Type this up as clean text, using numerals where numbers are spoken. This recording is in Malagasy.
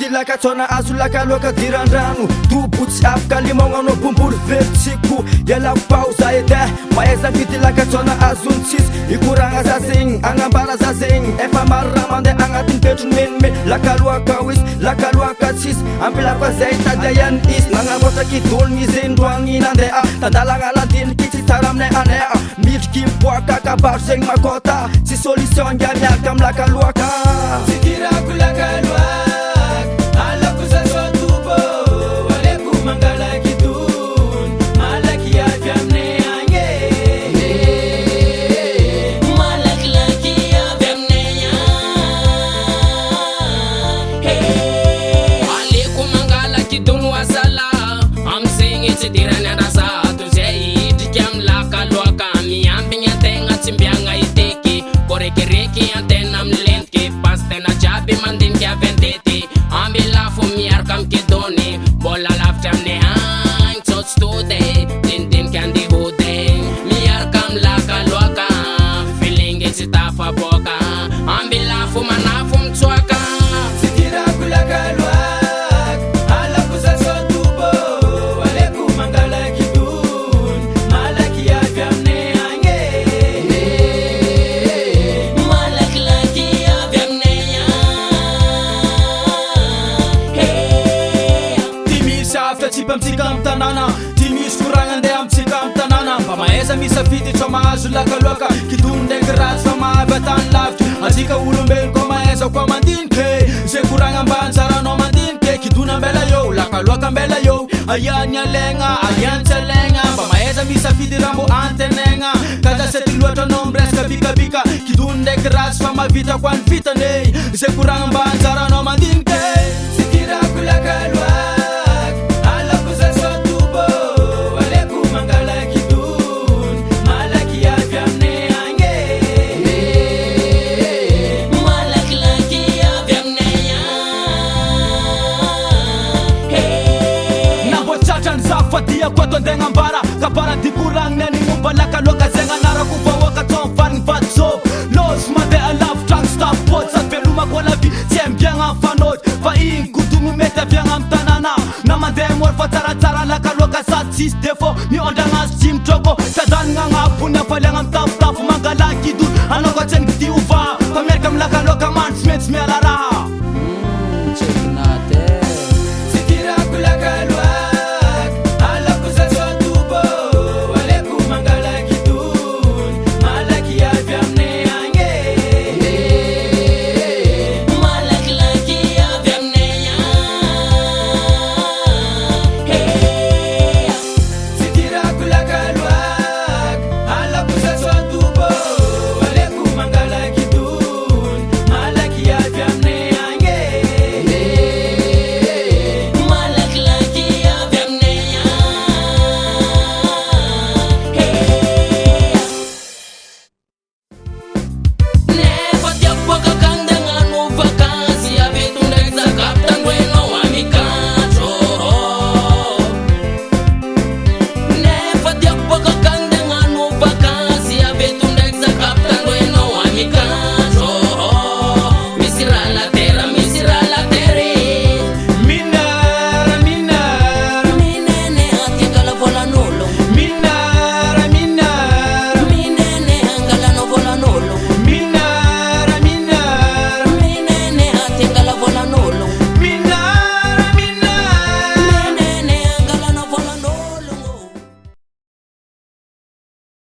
fidy lakatsona azo lakaloaka dirandrano tobotsy afaka limagnano bomboly veritsiko ialapao za edy mahaza fidy lakatsona azony tsisy ikoragna za zegny agnambara za zegny efa maro raha mandeha agnatiny petrony menime lakaloaka izy lakaloaka tsisy ampilafa zay tady ihany izy magnamboatra kidolony izy endroagny nandeha tandalagna ladiniky tsy tsara aminay anay midriky miboaka akabaro zegny makota tsy solution nga miaraka amy lakaloaka tsy tirako lakaloaka alako za soatobo aleko mangalaky dony malaky avy aminay agny malakilaky avy aminay aleko mangalaky dony wasala amizegny tsy dirany andrazato zay idriky amy lakaloaka miambigny antegna tsy mbiagna iteky korekireky antena amilentiky pasy tena jiaby mandiniky avendety ambilafo miaraka amikedony mbola lavitra aminay agny tsotsy tode dindiniky andihody miaraka amy lakaloaka filingy tsy tafaboaka ambilafo manafo mitsoaka tsy tirako lakaloaka alako za soatobo aleko mangalaky dony malaky avy aminay agny malakilaky avy aminay ty misy afitra tsipy amitsika amy tanàna ty misy koragna andeha amitsika amy tanàna mba mahaiza misafidy tso mahazo lakaloaka kidony ndraiky ratsy fa mahavy atany lavitra atsika olombelo koa mahaiza koa mandiniky zay koragna mba anjaranao mandiniky kidony ambela eo lakaloaka ambela eo aiany alegna aiany tsy alegna mba mahaiza misafidy raha mbo antenegna kadasety loatra anao miresaka bikabika kidony ndraiky ratsy fa mahavita ko any vitany zay koragna mba anjaranao mandiniky tsy tirako lakaloaka alako za soatobo aleko mangalaky dony malaky avy aminay agny malakilaky avy aminay namboatratrany za fadiako ato andegna ambara kaparadikoragny any momba lakaloaka zegny anarako vahoaka atao mivarigny vadizô losy mandeha lavitra agny stafbôty sady velomako alavi tsy ambiagna amy fanôty fa igny kodogno mety aviagna amy tanàna na mandeha mory fa tsaratsara lakaloaka sady tsisy defo miondragna azy tsy mitroko sadanagna agnabony afaliagna amy tafotafo mangalaky dony anao koa tsengy ty ova fa miaraka amy lakaloaka mandry tsy maintsy miala raha